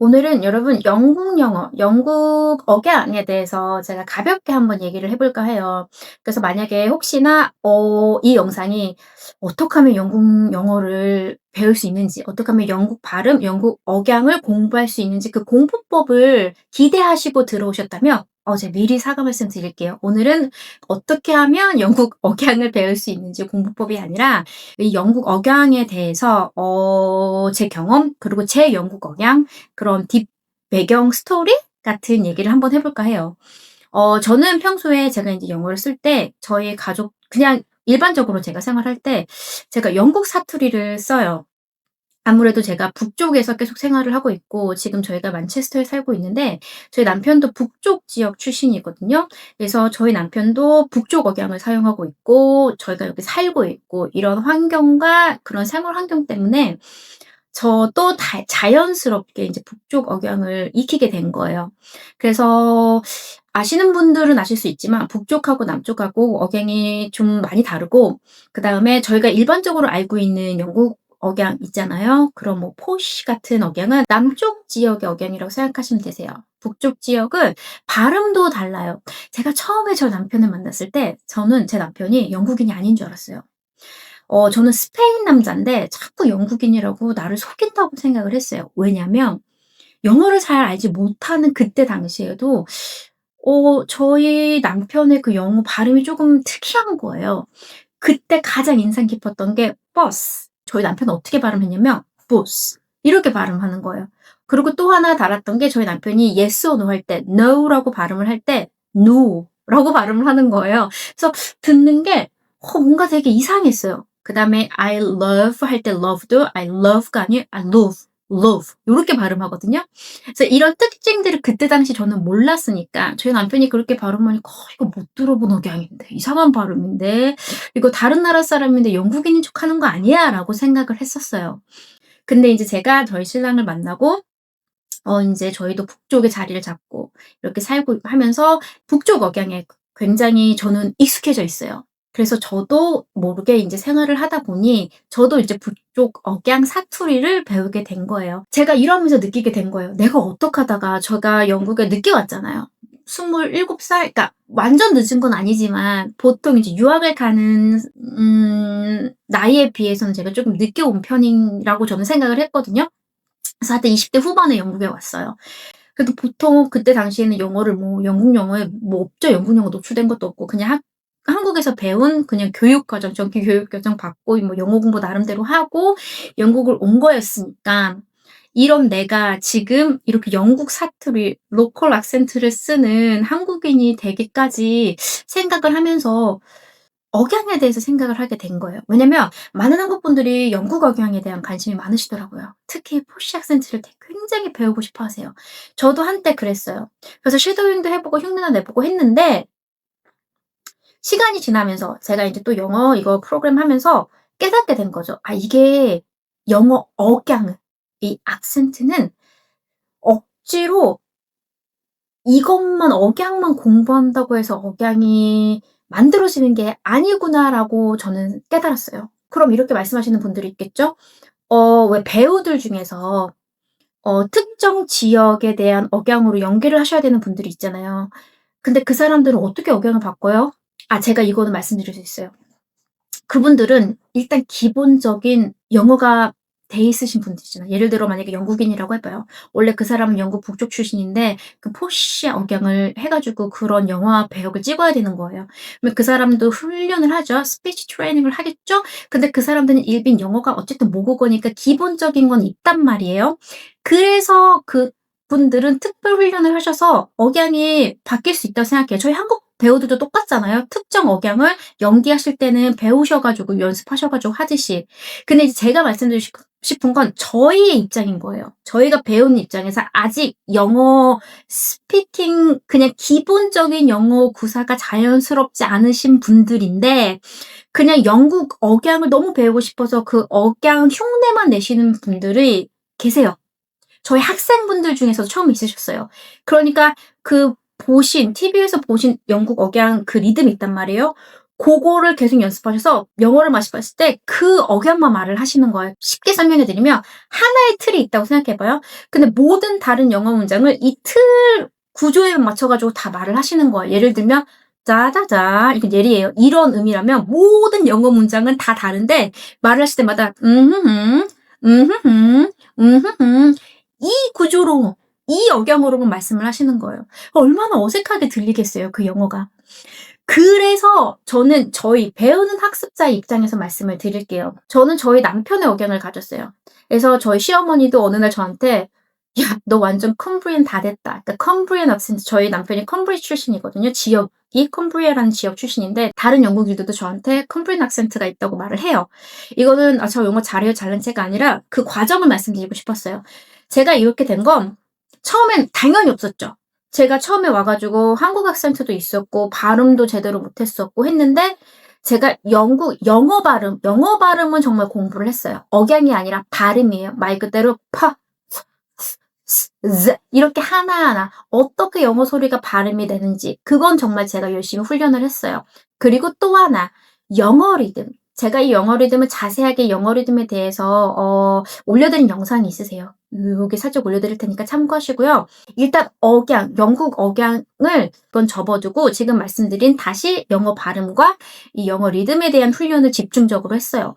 오늘은 여러분 영국 영어, 영국 억양에 대해서 제가 가볍게 한번 얘기를 해 볼까 해요. 그래서 만약에 혹시나 이 영상이 어떻게 하면 영국 영어를 배울 수 있는지, 어떻게 하면 영국 발음, 영국 억양을 공부할 수 있는지 그 공부법을 기대하시고 들어오셨다면 제가 미리 사과 말씀드릴게요. 오늘은 어떻게 하면 영국 억양을 배울 수 있는지 공부법이 아니라 이 영국 억양에 대해서 제 경험 그리고 제 영국 억양 그런 딥 배경 스토리 같은 얘기를 한번 해 볼까 해요. 저는 평소에 제가 인제 영어를 쓸 때 저희 가족 그냥 일반적으로 제가 생활할 때 제가 영국 사투리를 써요. 아무래도 제가 북쪽에서 계속 생활을 하고 있고 지금 저희가 만체스터에 살고 있는데 저희 남편도 북쪽 지역 출신이거든요. 그래서 저희 남편도 북쪽 억양을 사용하고 있고 저희가 여기 살고 있고 이런 환경과 그런 생활 환경 때문에 저도 다 자연스럽게 인제 북쪽 억양을 익히게 된 거예요. 그래서 아시는 분들은 아실 수 있지만 북쪽하고 남쪽하고 억양이 좀 많이 다르고 그다음에 저희가 일반적으로 알고 있는 영국 억양 있잖아요. 그런 뭐 포시 같은 억양은 남쪽 지역의 억양이라고 생각하시면 되세요. 북쪽 지역은 발음도 달라요. 제가 처음에 저 남편을 만났을 때 저는 제 남편이 영국인이 아닌 줄 알았어요. 저는 스페인 남잔데 자꾸 영국인이라고 나를 속인다고 생각을 했어요. 왜냐면 영어를 잘 알지 못하는 그때 당시에도 저희 남편의 그 영어 발음이 쪼금 특이한 거예요. 그때 가장 인상 깊었던 게 버스. 저희 남편은 어떻게 발음했냐면 보스 이렇게 발음하는 거예요. 그리고 또 하나 달랐던 게 저희 남편이 yes or no 할 때 no라고 발음을 할 때 no라고 발음을 하는 거예요. 그래서 듣는 게 뭔가 되게 이상했어요. 그다음에 I love 할 때 love도 I love가 아니라 I love, love 요렇게 발음하거든요. 그래서 이런 특징들을 그때 당시 저는 몰랐으니까 저희 남편이 그렇게 발음하니까 '이거 못 들어본 억양인데. 이상한 발음인데. 이거 다른 나라 사람인데 영국인인 척하는 거 아니야?'라고 생각을 했었어요. 근데 인제 제가 저희 신랑을 만나고 인제 저희도 북쪽에 자리를 잡고 이렇게 살고 하면서 북쪽 억양에 굉장히 저는 익숙해져 있어요. 그래서 저도 모르게 인제 생활을 하다 보니 저도 이제 북쪽 억양 사투리를 배우게 된 거예요. 제가 이러면서 느끼게 된 거예요. '내가 어떡하다가' 제가 영국에 늦게 왔잖아요. 27살 그러니까 완전 늦은 건 아니지만 보통 이제 유학을 가는 나이에 비해서는 제가 쪼금 늦게 온 편이라고 저는 생각을 했거든요. 그래서 하여튼 20대 후반에 영국에 왔어요. 그래도 보통 그때 당시에는 영어를 뭐 영국 영어에 뭐 없죠. 영국 영어 노출된 것도 없고 그냥 한국에서 배운 그냥 교육 과정, 정기 교육 과정 받고 뭐 영어 공부 나름대로 하고 영국을 온 거였으니까 이런 내가 지금 이렇게 영국 사투리 로컬 악센트를 쓰는 한국인이 되기까지 생각을 하면서 억양에 대해서 생각을 하게 된 거예요. 왜냐면 많은 한국 분들이 영국 억양에 대한 관심이 많으시더라고요. 특히 포시 악센트를 굉장히 배우고 싶어 하세요. 저도 한때 그랬어요. 그래서 쉐도잉도 해 보고 흉내도 내 보고 했는데 시간이 지나면서 제가 인제 또 영어 이거 프로그램 하면서 깨닫게 된 거죠. '아 이게 영어 억양은 이 악센트는 억지로 이것만 억양만 공부한다고 해서 억양이 만들어지는 게 아니구나.'라고 저는 깨달았어요. 그럼 이렇게 말씀하시는 분들이 있겠죠? 왜 배우들 중에서 특정 지역에 대한 억양으로 연기를 하셔야 되는 분들이 있잖아요. 근데 그 사람들은 어떻게 억양을 바꿔요? 제가 이거는 말씀드릴 수 있어요. 그분들은 일단 기본적인 영어가 돼 있으신 분들이잖아요. 예를 들어 만약에 영국인이라고 해 봐요. 원래 그 사람은 영국 북쪽 출신인데 그 포시 억양을 해 가지고 그런 영화 배역을 찍어야 되는 거예요. 그러면 그 사람도 훈련을 하죠. 스피치 트레이닝을 하겠죠? 근데 그 사람들은 일빈 영어가 어쨌든 모국어니까 기본적인 건 있단 말이에요. 그래서 그분들은 특별 훈련을 하셔서 억양이 바뀔 수 있다고 생각해요. 저희 한국 배우들도 똑같잖아요. 특정 억양을 연기하실 때는 배우셔 가지고 연습하셔 가지고 하듯이. 근데 이제 제가 말씀드리고 싶은 건 저희의 입장인 거예요. 저희가 배우는 입장에서 아직 영어 스피킹 그냥 기본적인 영어 구사가 자연스럽지 않으신 분들인데 그냥 영국 억양을 너무 배우고 싶어서 그 억양 흉내만 내시는 분들이 계세요. 저희 학생분들 중에서도 처음 있으셨어요. 그러니까 그 보신 TV에서 보신 영국 억양 그 리듬이 있단 말이에요. 고거를 계속 연습하셔서 영어를 말씀하실 때 그 억양만 말을 하시는 거예요. 쉽게 설명해 드리면 하나의 틀이 있다고 생각해 봐요. 근데 모든 다른 영어 문장을 이 틀 구조에 맞춰 가지고 다 말을 하시는 거예요. 예를 들면 짜자자 이건 예리해요. 이런 의미라면 모든 영어 문장은 다 다른데 말을 하실 때마다 음흐흠, 음흐흠, 음흐흠 이 구조로 이 억양으로만 말씀을 하시는 거예요. 얼마나 어색하게 들리겠어요, 그 영어가. 그래서 저는 저희 배우는 학습자의 입장에서 말씀을 드릴게요. 저는 저희 남편의 억양을 가졌어요. 그래서 저희 시어머니도 어느 날 저한테 "야 너 완전 컴브리엔 다 됐다." 그러니까 컴브리엔 학센트 저희 남편이 컴브리 출신이거든요. 지역이 컴브리아라는 지역 출신인데 다른 영국인들도 저한테 컴브리엔 악센트가 있다고 말을 해요. 이거는 '아 저 영어 잘해요.' 잘난 체가 아니라 그 과정을 말씀드리고 싶었어요. 제가 이렇게 된 건 처음엔 당연히 없었죠. 제가 처음에 와 가지고 한국 악센트도 있었고 발음도 제대로 못했었고 했는데 제가 영어 발음은 정말 공부를 했어요. 억양이 아니라 발음이에요. 말 그대로 파 이렇게 하나하나 어떻게 영어 소리가 발음이 되는지 그건 정말 제가 열심히 훈련을 했어요. 그리고 또 하나 영어 리듬. 제가 이 영어 리듬을 자세하게 영어 리듬에 대해서 올려드린 영상이 있으세요. 요게 살짝 올려드릴 테니까 참고하시고요. 일단 억양, 영국 억양을 그건 접어두고 지금 말씀드린 다시 영어 발음과 이 영어 리듬에 대한 훈련을 집중적으로 했어요.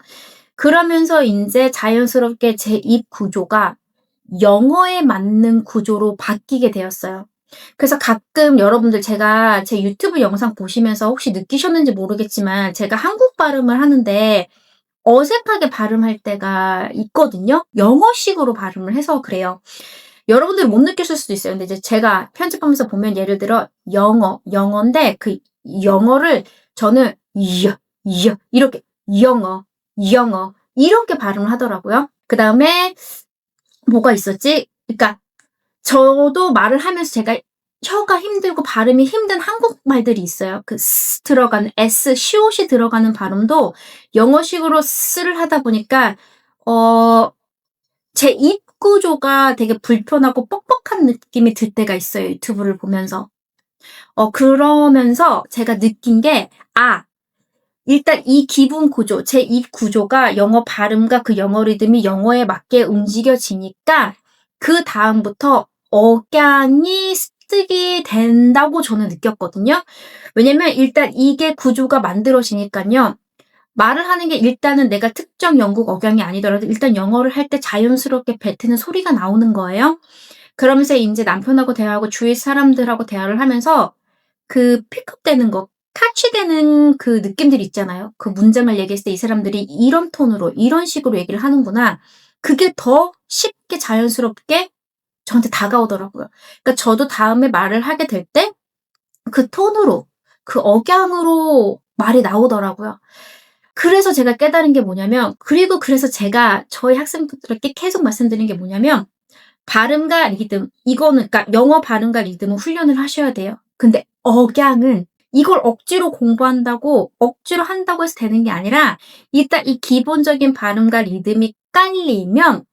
그러면서 인제 자연스럽게 제 입 구조가 영어에 맞는 구조로 바뀌게 되었어요. 그래서 가끔 여러분들 제가 제 유튜브 영상 보시면서 혹시 느끼셨는지 모르겠지만 제가 한국 발음을 하는데 어색하게 발음할 때가 있거든요. 영어식으로 발음을 해서 그래요. 여러분들이 못 느끼실 수도 있어요. 근데 이제 제가 편집하면서 보면 예를 들어 영어인데 그 영어를 저는 이렇게 영어 이렇게 발음을 하더라고요. 그다음에 뭐가 있었지? 그러니까 저도 말을 하면서 제가 혀가 힘들고 발음이 힘든 한국말들이 있어요. 그 스 들어가는 시옷이 들어가는 발음도 영어식으로 스를 하다 보니까 어 제 입 구조가 되게 불편하고 뻑뻑한 느낌이 들 때가 있어요, 유튜브를 보면서. 그러면서 제가 느낀 게 일단 이 기본 구조, 제 입 구조가 영어 발음과 그 영어 리듬이 영어에 맞게 움직여지니까 그다음부터 억양이 습득이 된다고 저는 느꼈거든요. 왜냐면 일단 이게 구조가 만들어지니깐요. 말을 하는 게 일단은 내가 특정 영국 억양이 아니더라도 일단 영어를 할 때 자연스럽게 뱉는 소리가 나오는 거예요. 그러면서 인제 남편하고 대화하고 주위 사람들하고 대화를 하면서 그 픽업되는 거 캐치되는 그 느낌들이 있잖아요. 그 문장을 얘기했을 때 '이 사람들이 이런 톤으로 이런 식으로 얘기를 하는구나.' 그게 더 쉽게 자연스럽게 저한테 다가오더라고요. 그러니까 저도 다음에 말을 하게 될 때 그 톤으로 그 억양으로 말이 나오더라고요. 그래서 제가 깨달은 게 뭐냐면 그래서 제가 저희 학생분들께 계속 말씀드리는 게 뭐냐면 발음과 리듬 이거는 그러니까 영어 발음과 리듬은 훈련을 하셔야 돼요. 근데 억양은 이걸 억지로 공부한다고 억지로 한다고 해서 되는 게 아니라 일단 이 기본적인 발음과 리듬이 깔리면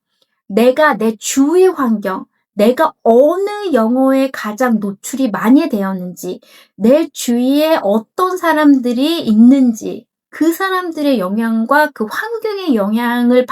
내가 내 주위 환경, 내가 어느 영어에 가장 노출이 많이 되었는지, 내 주위에 어떤 사람들이 있는지, 그 사람들의 영향과 그 환경의 영향을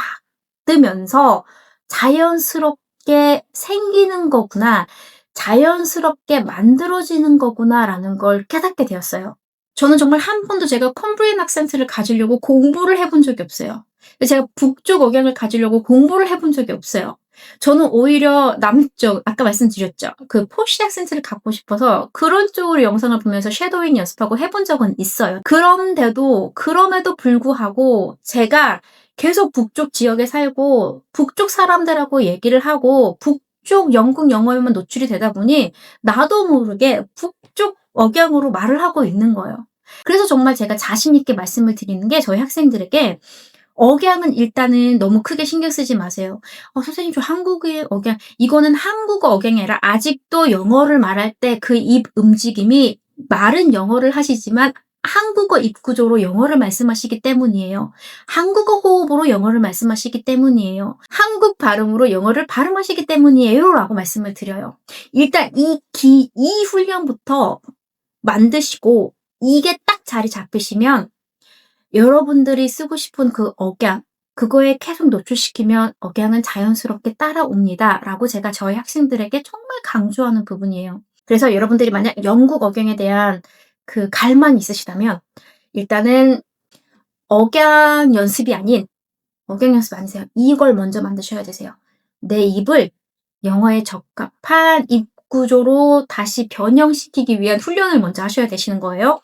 받으면서 자연스럽게 생기는 거구나, 자연스럽게 만들어지는 거구나라는 걸 깨닫게 되었어요. 저는 정말 한 번도 제가 컴브리엔 악센트를 가지려고 공부를 해본 적이 없어요. 제가 북쪽 억양을 가지려고 공부를 해본 적이 없어요. 저는 오히려 남쪽 아까 말씀드렸죠. 그 포시 악센트를 갖고 싶어서 그런 쪽으로 영상을 보면서 섀도잉 연습하고 해본 적은 있어요. 그럼에도 불구하고 제가 계속 북쪽 지역에 살고 북쪽 사람들하고 얘기를 하고 북쪽 영국 영어에만 노출이 되다 보니 나도 모르게 북쪽 억양으로 말을 하고 있는 거예요. 그래서 정말 제가 자신 있게 말씀을 드리는 게 저희 학생들에게 억양은 일단은 너무 크게 신경 쓰지 마세요. 선생님 저 한국의 억양" 이거는 한국어 억양이 아니라 아직도 영어를 말할 때 그 입 움직임이 말은 영어를 하시지만 한국어 입 구조로 영어를 말씀하시기 때문이에요. 한국어 호흡으로 영어를 말씀하시기 때문이에요. 한국 발음으로 영어를 발음하시기 때문이에요라고 말씀을 드려요. 일단 이 훈련부터 만드시고 이게 딱 자리 잡히시면 여러분들이 쓰고 싶은 그 억양, 그거에 계속 노출시키면 억양은 자연스럽게 따라옵니다."라고 제가 저희 학생들에게 정말 강조하는 부분이에요. 그래서 여러분들이 만약 영국 억양에 대한 그 갈망이 있으시다면 일단은 억양 연습이 아닌 억양 연습 아니세요. 이걸 먼저 만드셔야 되세요. 내 입을 영어에 적합한 입 구조로 다시 변형시키기 위한 훈련을 먼저 하셔야 되시는 거예요.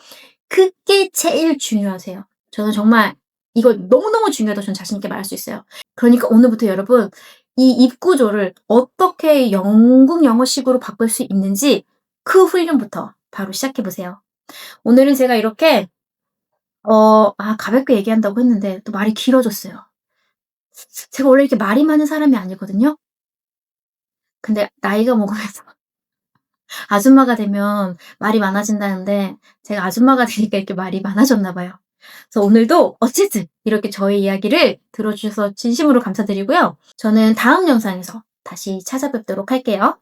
그게 제일 중요하세요. 저는 정말 이거 너무너무 중요하다고 저는 자신 있게 말할 수 있어요. 그러니까 오늘부터 여러분 이 입 구조를 어떻게 영국 영어식으로 바꿀 수 있는지 그 훈련부터 바로 시작해 보세요. 오늘은 제가 이렇게 가볍게 얘기한다고 했는데 또 말이 길어졌어요. 제가 원래 이렇게 말이 많은 사람이 아니거든요. 근데 나이가 먹으면서 아줌마가 되면 말이 많아진다는데 제가 아줌마가 되니까 이렇게 말이 많아졌나 봐요. 그래서 오늘도 어쨌든 이렇게 저의 이야기를 들어 주셔서 진심으로 감사드리고요. 저는 다음 영상에서 다시 찾아뵙도록 할게요.